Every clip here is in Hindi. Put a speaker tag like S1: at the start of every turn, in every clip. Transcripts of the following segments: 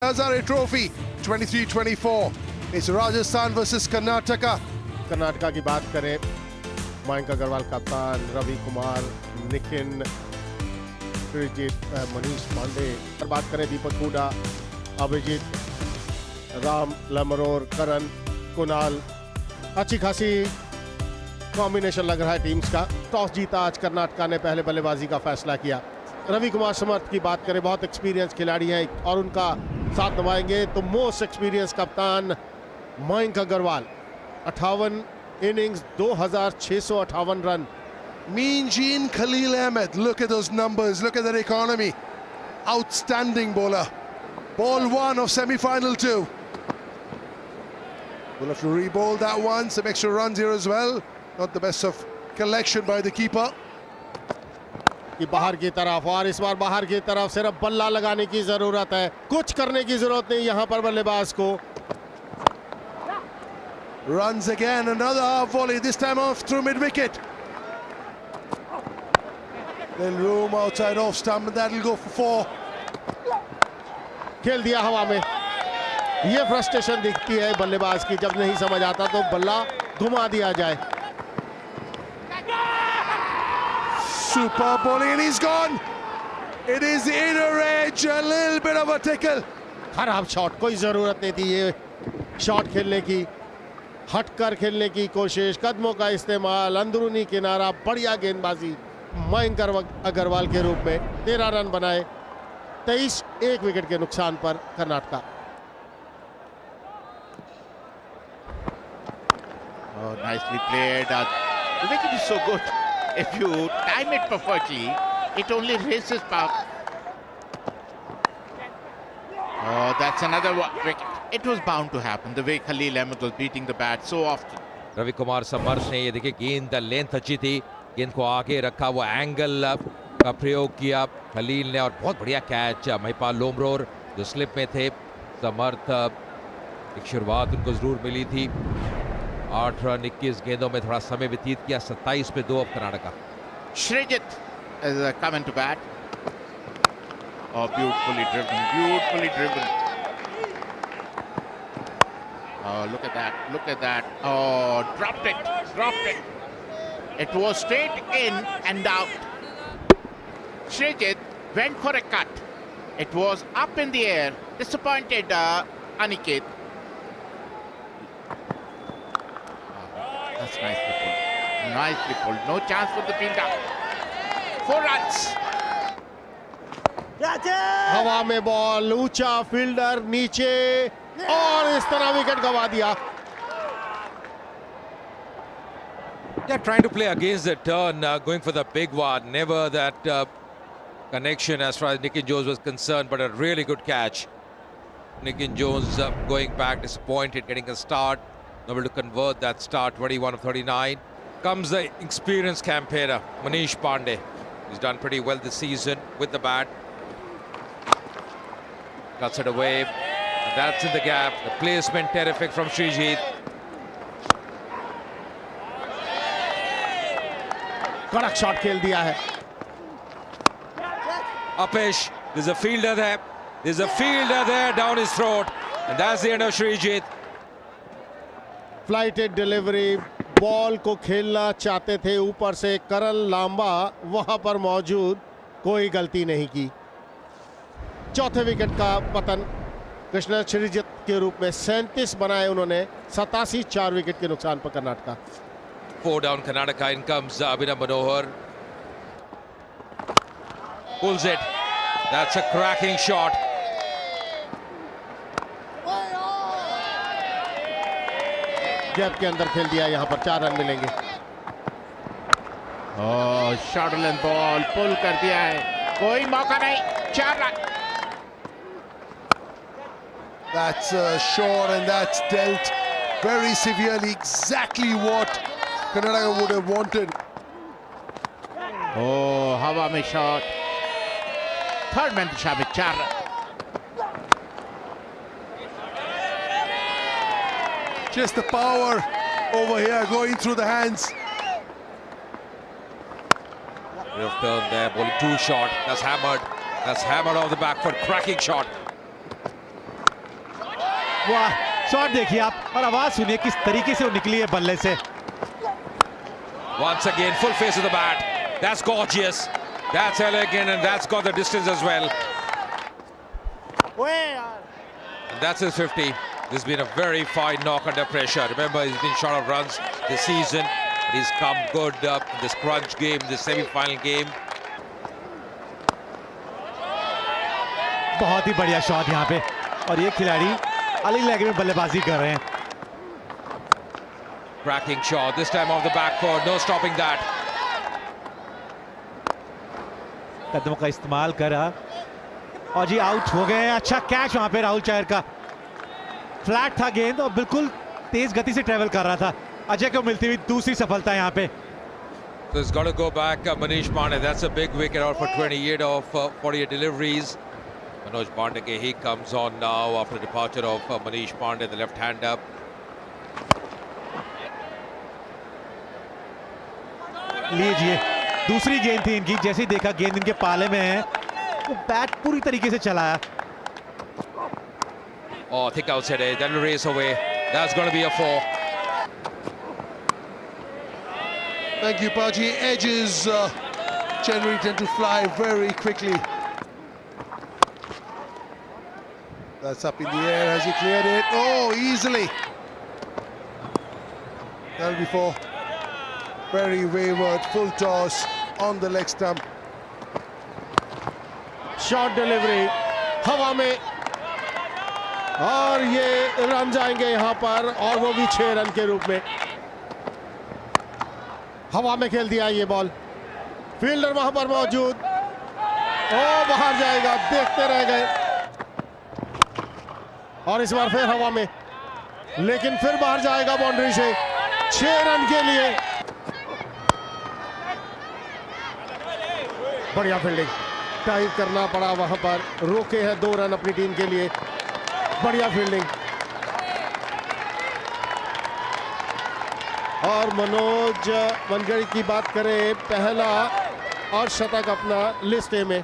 S1: Hazare Trophy 23-24. It's Rajasthan versus Karnataka.
S2: Karnataka की बात करें, मयंक अग्रवाल कप्तान, रवि कुमार, निखिन, मनीष पांडे। पर बात करें दीपक हुडा, अभिजीत, राम लमरोर, करण, कुणाल। अच्छी खासी कॉम्बिनेशन लग रहा है टीम्स का। टॉस जीता आज कर्नाटका ने, पहले बल्लेबाजी का फैसला किया। रवि कुमार समर्थ की बात करें, बहुत एक्सपीरियंस खिलाड़ी हैं और उनका साथ निभाएंगे तो मोस्ट एक्सपीरियंस कप्तान Mayank Agarwal. 58 innings, 2658 run.
S1: Mean Gene Khalil Ahmed, look at those numbers, look at that economy. Outstanding bowler. Ball one of semi-final two. We'll have to re-bowl that one, some extra runs here as well. Not the best of collection by the keeper.
S2: कि बाहर की तरफ, और इस बार बाहर की तरफ सिर्फ बल्ला लगाने की जरूरत है, कुछ करने की जरूरत नहीं यहां पर बल्लेबाज को।
S1: Runs again, another half volley, this time off through mid-wicket. Then room outside off stump, and that'll go for four.
S2: खेल दिया हवा में। ये फ्रस्ट्रेशन दिखती है बल्लेबाज की, जब नहीं समझ आता तो बल्ला घुमा दिया जाए।
S1: Super bowling, and he's gone. It is inner edge, a little bit of a tickle.
S2: खराब शॉट, कोई जरूरत नहीं थी ये शॉट खेलने की। हटकर खेलने की कोशिश, कदमों का इस्तेमाल, अंदरूनी किनारा, बढ़िया गेंदबाजी मयंक अग्रवाल के रूप में। 13 रन बनाए, 23 एक विकेट के नुकसान पर Karnataka.
S3: Oh, nicely played. The wicket is so good. If you time it perfectly, it only races back. Oh, that's another wicket. It was bound to happen, the way Khalil Ahmed was beating the bat so often.
S4: Ravi Kumar समर्थ ने ये देखिए गेंद लेंथ अच्छी थी, गेंद को आगे रखा, वो एंगल का प्रयोग किया खलील ने और बहुत बढ़िया कैच। महिपाल लोमरोर जो स्लिप में थे, समर्थ एक शुरुआत उनको जरूर मिली थी। 8 रन 21 गेंदों में थोड़ा समय व्यतीत किया। 27 पे 2 अब Karnataka.
S3: Srijit is coming to bat. Oh, beautifully driven, beautifully driven. Oh, look at that, look at that. Oh, dropped it, dropped it. It was straight in and out. Srijit went for a cut. It was up in the air. Disappointed Aniket. That's nicely pulled. Nicely pulled. No chance for the fielder. 4 runs.
S2: हवा में बॉल, ऊंचा फील्डर नीचे, और इस तरह विकेट गवा दिया।
S4: They're trying to play against the turn, going for the big one. Never that connection as far as Nikhil Jones was concerned, but a really good catch. Nikhil Jones going back, disappointed, getting a start, not able to convert that start. 21 of 39. Comes the experienced campaigner, Manish Pandey. He's done pretty well this season with the bat. Cuts it away. That's in the gap. The placement terrific from Srijit.
S2: कड़क शॉट खेल दिया है।
S4: Apesh, there's a fielder there. There's a fielder there down his throat. And that's the end of Srijit.
S2: Flighted delivery, ball को खेलना चाहते थे ऊपर से करण लांबा, वहां पर मौजूद, कोई गलती नहीं की। चौथे विकेट का पतन कृष्ण श्रीजित के रूप में। 37 बनाए उन्होंने, 87 4 विकेट के नुकसान पर Karnataka.
S4: 4 down Karnataka. In comes Abhinav Manohar. Pulls it. That's a cracking shot.
S2: Gap के अंदर खेल दिया, यहां पर 4 रन मिलेंगे।
S3: Oh, shuttle and ball, pull कर दिया है, कोई मौका नहीं, 4 run.
S1: That's short, and that's dealt very severely. Exactly what Karnataka would have wanted.
S3: Oh, हवा में शॉट, थर्ड मैन दिशा में 4 run.
S1: Just the power over here going through the hands.
S4: Bit of turn there, bowling too short. That's hammered off the back foot. Cracking shot.
S5: वाह, शॉट देखिए आप और आवाज सुनिए किस तरीके से वो निकली है बल्ले से.
S4: Once again, full face of the bat. That's gorgeous. That's elegant, and that's got the distance as well. And that's his 50. This has been a very fine knock under pressure. Remember, he's been short of runs this season. He's come good in this crunch game, this semi-final game.
S5: बहुत ही बढ़िया शॉट यहाँ पे और ये खिलाड़ी अलग लगे में बल्लेबाजी कर रहे हैं.
S4: Cracking shot, this time off the back foot, no stopping that.
S5: कदमों का इस्तेमाल करा और जी आउट हो गए हैं. अच्छा कैच वहां पे राहुल चहर का. फ्लैट था गेंद और बिल्कुल तेज गति से ट्रेवल कर रहा था. अजय को मिलती हुई दूसरी सफलता यहाँ पे.
S4: So it's got to go back, Manish Pandey. That's a big wicket out for 28 of 48 deliveries. Manoj Pandey, he comes on now after the departure of Manish Pandey, the left-hander.
S5: लीजिए दूसरी गेंद थी इनकी. जैसे ही देखा गेंद इनके पाले में है वो बैट पूरी तरीके से चलाया.
S4: Oh, thick outside edge. That'll race away. That's going to be a 4.
S1: Thank you, Paji. Edges generally tend to fly very quickly. That's up in the air. Has he cleared it? Oh, easily. That'll be 4. Very wayward, full toss on the leg stump.
S2: Shot delivery हवा में और ये रन जाएंगे यहाँ पर और वो भी 6 रन के रूप में. हवा में खेल दिया ये बॉल. फील्डर वहां पर मौजूद. ओ बाहर जाएगा, देखते रह गए और इस बार फिर हवा में, लेकिन फिर बाहर जाएगा बाउंड्री से. 6 रन के लिए. बढ़िया फील्डिंग. टाइप करना पड़ा वहां पर. रोके हैं 2 रन अपनी टीम के लिए. बढ़िया फील्डिंग. और मनोज मनगढ़ी की बात करें, पहला और शतक अपना लिस्ट ए में.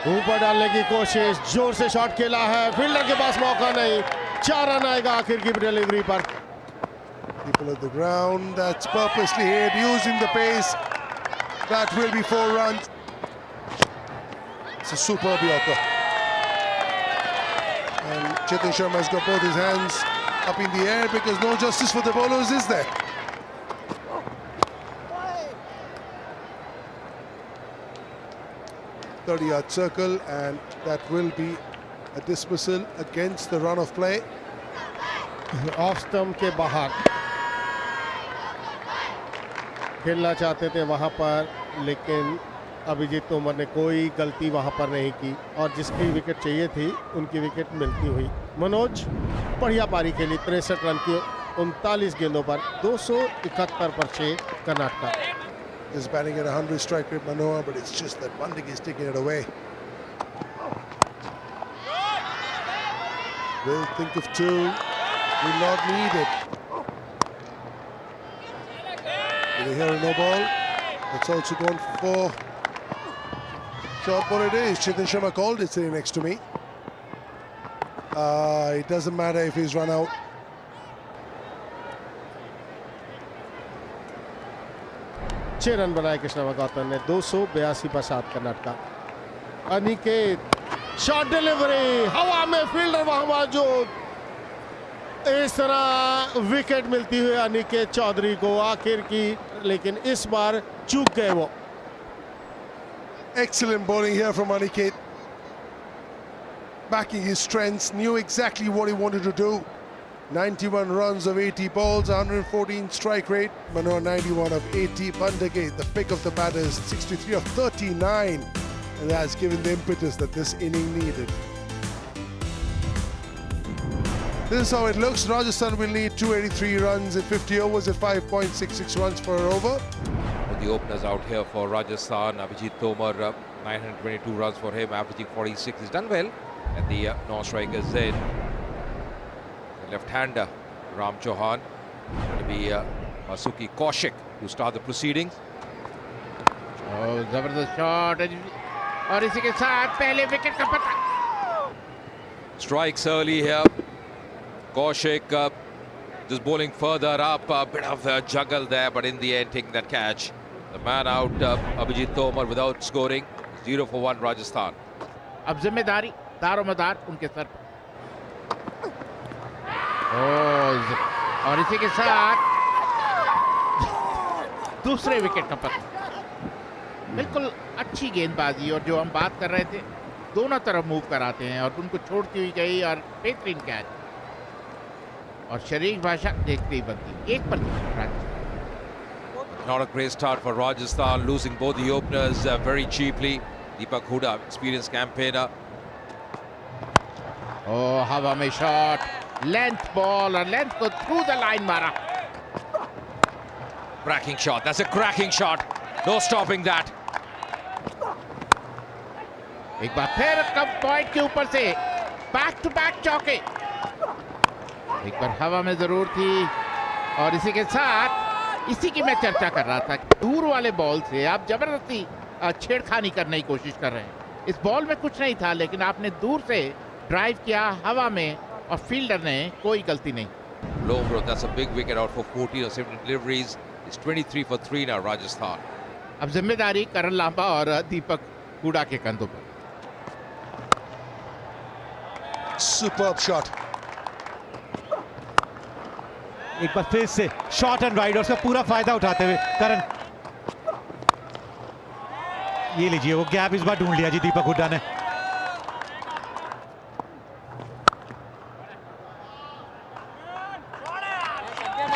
S2: ऊपर डालने की कोशिश, जोर से शॉट खेला है. फील्डर के पास मौका नहीं. 4 रन आएगा आखिर की डिलीवरी पर.
S1: People at the ground. That's purposely hit, using the pace. That will be 4 runs. It's a superb yorker. And Chetan Sharma has got both his hands up in the air because no justice for the bowlers, is there? .30-yard circle, and that will be a dismissal against the run of play.
S2: Off stump के बाहर खेलना चाहते थे वहां पर, लेकिन अभिजीत तोमर ने कोई गलती वहां पर नहीं की और जिसकी विकेट चाहिए थी उनकी विकेट मिलती हुई. मनोज बढ़िया पारी खेली. 63 रन की 39 गेंदों पर. 271 पर 6 Karnataka.
S1: Is batting at 100 strike rate, Manohar, but it's just that Pandey is taking it away. Will think of 2. Will not need it. Did they hear a no ball? That's also gone for 4. Short ball it is. Chetan Sharma called it sitting next to me. It doesn't matter if he's run out.
S2: छह रन बनाए कृष्णा गौतम ने. 282 पर 7 कर्नाटक. अनिकेत शॉट डिलीवरी हवा में. फील्डर वहां मौजूद. इस तरह विकेट मिलती हुई अनिकेत चौधरी को आखिर की, लेकिन इस बार चूक गए वो.
S1: Excellent bowling here from Aniket. Backing his strengths, knew exactly what he wanted to do. 91 runs of 80 balls, 114 strike rate. Manohar 91 of 80. Pandey, the pick of the batters, 63 of 39. And that's given the impetus that this inning needed. This is how it looks. Rajasthan will need 283 runs in 50 overs at 5.66 runs per over.
S4: The openers out here for Rajasthan, Abhijit Tomar, 922 runs for him, averaging 46. He's done well. And the non-strikers in. The left-hander, Ram Chauhan. Going to be Masuki Kaushik to start the proceedings.
S3: Oh, जबरदस्त शॉट. और इसी के साथ पहले विकेट का पता.
S4: Strikes early here. Kaushik just bowling further up. A bit of a juggle there, but in the end taking that catch. The man out, Abhijit Tomar, without scoring. 0 for 1 Rajasthan.
S3: अब जिम्मेदारी दारोमदार उनके सर पर। और इसी के साथ दूसरे विकेट का पतन। बिल्कुल अच्छी गेंदबाजी, और जो हम बात कर रहे थे, दोनों तरफ मूव कराते हैं और उनको छोड़ती हुई गई और बेहतरीन कैच। और शरीफ भाषा देखते ही बनती। 1 पर 3
S4: Not a great start for Rajasthan, losing both the openers very cheaply. Deepak Hooda, experienced campaigner.
S3: हवा में शॉट, लेंथ बॉल, और लेंथ को थ्रू द लाइन मारा।
S4: Cracking shot. That's a cracking shot. No stopping that.
S3: एक बार फिर कम पॉइंट के ऊपर से बैक टू बैक चौके। एक बार हवा में जरूर थी, और इसी के साथ इसी की मैं चर्चा कर रहा था। दूर वाले बॉल से आप जबरदस्ती छेड़खानी करने की कोशिश कर रहे हैं। इस बॉल में कुछ नहीं था, लेकिन आपने दूर से ड्राइव किया हवा में, और फील्डर ने कोई गलती नहीं।
S4: Long bro, that's a big wicket out for 14 or 17 deliveries. It's 23 for 3 now, Rajasthan.
S3: अब जिम्मेदारी करण लांबा और दीपक हुडा के कंधों पर।
S1: Superb shot.
S5: एक बार फिर से शॉट एंड राइड, और उसका पूरा फायदा उठाते हुए करण। ये लीजिए, वो गैप इस बार ढूंढ लिया जी दीपक हुड्डा ने।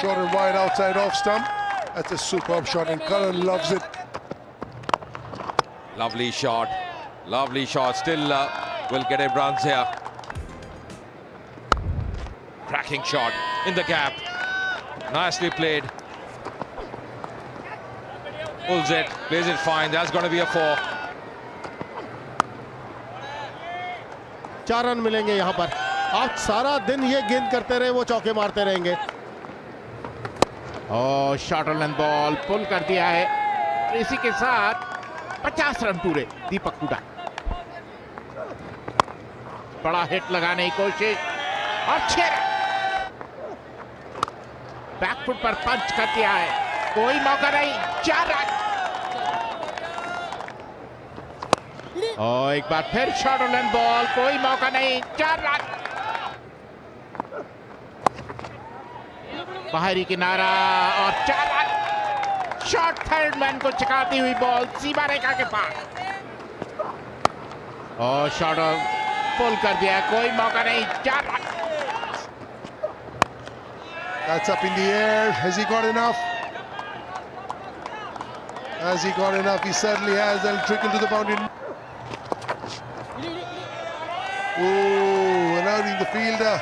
S1: Shot and wide outside off stump. That's a superb shot, and Karan loves it.
S4: Lovely shot. Lovely shot. Still will get him runs here. Cracking shot in the gap. Nicely played. Pulls it, plays it fine. That's going to be a 4.
S2: 4 run मिलेंगे यहाँ पर। आज सारा दिन ये गेंद करते रहे, वो चौके मारते रहेंगे।
S3: और शॉट एंड बॉल पुल कर दिया है। इसी के साथ 50 रन पूरे दीपक हुडा। बड़ा हिट लगाने की कोशिश, और 6 रन। बैकफुट पर पंच कर दिया है, कोई मौका नहीं। 4 रन। और एक बार फिर शॉट एंड बॉल, कोई मौका नहीं। 4 रन। बाहरी किनारा, और 4 रन। शॉट थर्ड मैन को चकाती हुई बॉल सीमा रेखा के पास, और शॉट पुल कर दिया, कोई मौका नहीं। 4 run.
S1: That's up in the air. Has he got enough? Has he got enough? He certainly has. They'll trickle to the boundary. Oh, allowing the fielder.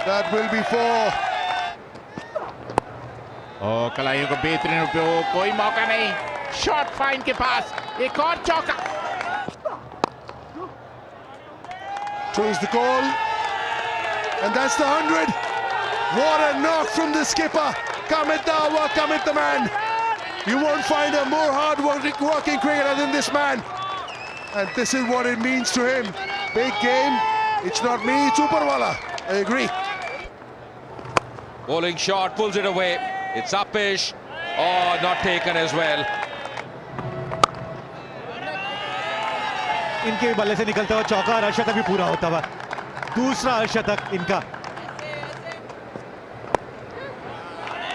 S1: That will be 4.
S3: और कलाइयों को बेहतरीन उपयोग, कोई मौका नहीं। शॉट फाइन के पास, एक और चौका।
S1: Throws the goal. And that's the 100. What a knock from the skipper. Kamit Dawa, Kamit the man. You won't find a more hard-working cricketer than this man. And this is what it means to him. Big game. It's not me, it's Uparwala. I agree.
S4: Bowling shot, pulls it away. It's upish. Oh, not taken as well.
S5: इनके बल्ले से निकलता हुआ चौका, और अर्शतक भी पूरा होता हुआ। दूसरा अर्शतक इनका।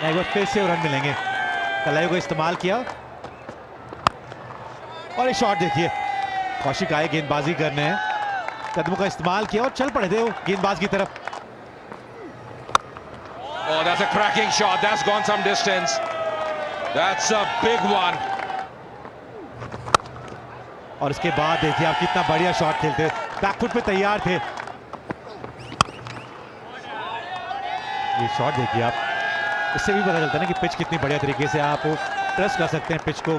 S5: एक बार फिर से रन मिलेंगे। कलाइयों को इस्तेमाल किया, और ये शॉट देखिए, कौशिक आए गेंदबाजी करने हैं, कदमों का इस्तेमाल किया और चल पड़े थे वो गेंदबाज की तरफ।
S4: Oh, that's a cracking shot. That's gone some distance. That's a big one.
S5: और इसके बाद देखिए आप कितना बढ़िया शॉट खेलते, बैकफुट पे तैयार थे। ये शॉट देखिए आप, इससे भी पता चलता है ना कि पिच कितनी बढ़िया तरीके से आप ट्रस्ट कर सकते हैं पिच को।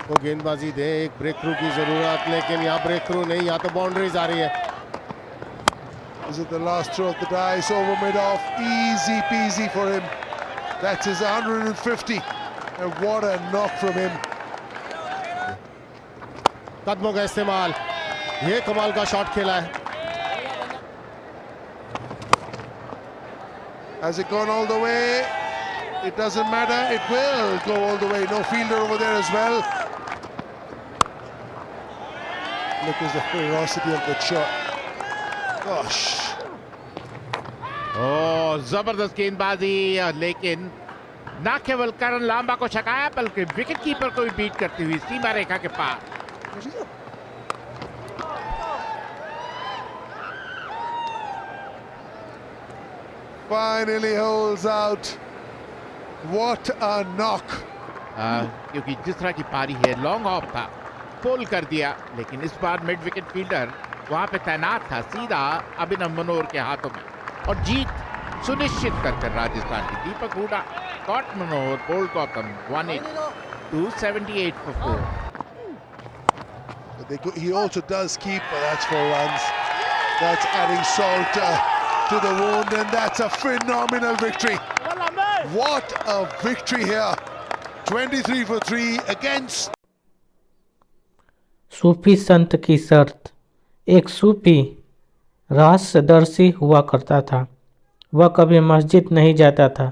S2: वो गेंदबाजी दे, एक ब्रेक थ्रू की जरूरत, लेकिन यहाँ ब्रेक थ्रू नहीं, यहाँ तो बाउंड्रीज आ रही है।
S1: Is it the last throw of the dice over mid-off? Easy peasy for him. That's his 150. And what a knock from him.
S2: कदमों का इस्तेमाल, ये कमाल का शॉट खेला है।
S1: Has it gone all the way? It doesn't matter. It will go all the way. No fielder over there as well. Look at the ferocity of the shot. Gosh.
S3: जबरदस्त गेंदबाजी, लेकिन न केवल करण लांबा को छकाया बल्कि विकेट कीपर को भी बीट करती हुई सीमा रेखा के पार।
S1: Finally holds out. What a knock.
S3: क्योंकि जिस तरह की पारी है, लॉन्ग ऑफ था, पुल कर दिया, लेकिन इस बार मिड विकेट फील्डर वहां पे तैनात था सीधा अभिनव मनोहर के हाथों में, और जीत सुनिश्चित कर राजस्थान की Deepak Hooda caught Manohar bowled Gautam 182 for 4.
S1: He also does keep, but that's 4 runs. That's adding salt to the wound, and that's a phenomenal victory. What a victory here. 23 for 3 against.
S6: सूफी संत की शर्त। एक सूफी रहस्यदर्शी हुआ करता था। वह कभी मस्जिद नहीं जाता था।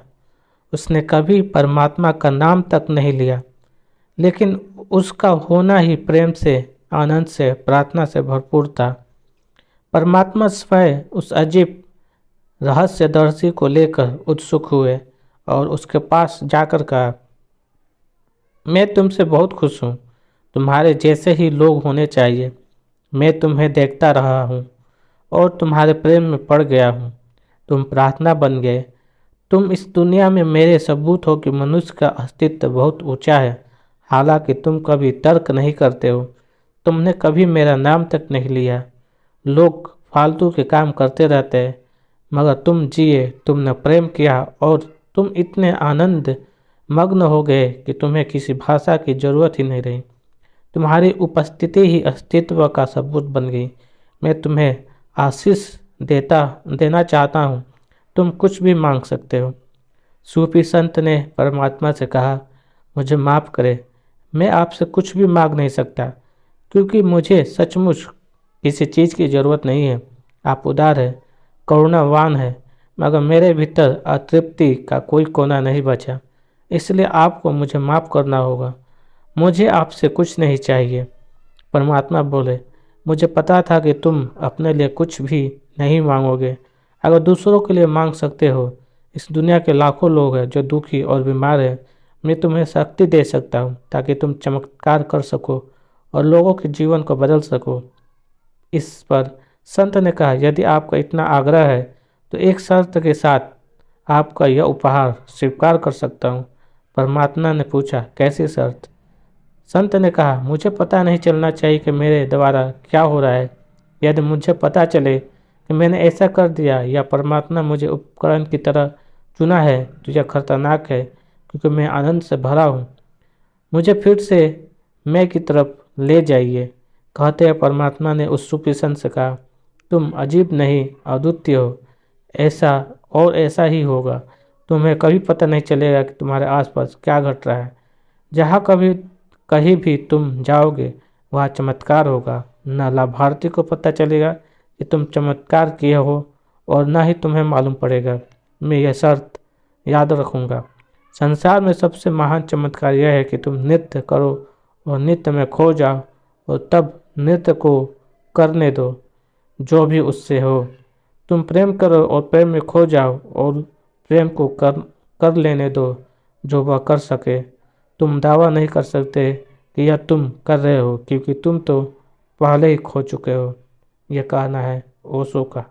S6: उसने कभी परमात्मा का नाम तक नहीं लिया, लेकिन उसका होना ही प्रेम से, आनंद से, प्रार्थना से भरपूर था। परमात्मा स्वयं उस अजीब रहस्यदर्शी को लेकर उत्सुक हुए और उसके पास जाकर कहा, मैं तुमसे बहुत खुश हूँ। तुम्हारे जैसे ही लोग होने चाहिए। मैं तुम्हें देखता रहा हूँ और तुम्हारे प्रेम में पड़ गया हूँ। तुम प्रार्थना बन गए। तुम इस दुनिया में मेरे सबूत हो कि मनुष्य का अस्तित्व बहुत ऊंचा है। हालांकि तुम कभी तर्क नहीं करते हो। तुमने कभी मेरा नाम तक नहीं लिया। लोग फालतू के काम करते रहते हैं, मगर तुम जिए, तुमने प्रेम किया और तुम इतने आनंद मग्न हो गए कि तुम्हें किसी भाषा की ज़रूरत ही नहीं रही। तुम्हारी उपस्थिति ही अस्तित्व का सबूत बन गई। मैं तुम्हें आशीष देना चाहता हूँ। तुम कुछ भी मांग सकते हो। सूफी संत ने परमात्मा से कहा, मुझे माफ़ करें, मैं आपसे कुछ भी मांग नहीं सकता, क्योंकि मुझे सचमुच किसी चीज़ की ज़रूरत नहीं है। आप उदार हैं, करुणावान हैं, मगर मेरे भीतर अतृप्ति का कोई कोना नहीं बचा। इसलिए आपको मुझे माफ़ करना होगा। मुझे आपसे कुछ नहीं चाहिए। परमात्मा बोले, मुझे पता था कि तुम अपने लिए कुछ भी नहीं मांगोगे। अगर दूसरों के लिए मांग सकते हो, इस दुनिया के लाखों लोग हैं जो दुखी और बीमार हैं। मैं तुम्हें शक्ति दे सकता हूँ ताकि तुम चमत्कार कर सको और लोगों के जीवन को बदल सको। इस पर संत ने कहा, यदि आपका इतना आग्रह है तो एक शर्त के साथ आपका यह उपहार स्वीकार कर सकता हूँ। परमात्मा ने पूछा, कैसी शर्त? संत ने कहा, मुझे पता नहीं चलना चाहिए कि मेरे द्वारा क्या हो रहा है। यदि मुझे पता चले कि मैंने ऐसा कर दिया या परमात्मा मुझे उपकरण की तरह चुना है तो यह खतरनाक है, क्योंकि मैं आनंद से भरा हूँ। मुझे फिर से मैं की तरफ ले जाइए। कहते हैं परमात्मा ने उस सूफी संत से कहा, तुम अजीब नहीं, अद्वितीय हो। ऐसा ही होगा। तुम्हें कभी पता नहीं चलेगा कि तुम्हारे आसपास क्या घट रहा है। जहाँ कहीं भी तुम जाओगे वहाँ चमत्कार होगा। न लाभार्थी को पता चलेगा कि तुम चमत्कार किए हो और न ही तुम्हें मालूम पड़ेगा। मैं यह शर्त याद रखूँगा। संसार में सबसे महान चमत्कार यह है कि तुम नृत्य करो और नृत्य में खो जाओ और तब नृत्य को करने दो जो भी उससे हो। तुम प्रेम करो और प्रेम में खो जाओ और प्रेम को कर लेने दो जो वह कर सके। तुम दावा नहीं कर सकते कि यह तुम कर रहे हो, क्योंकि तुम तो पहले ही खो चुके हो। यह कहना है ओशो का।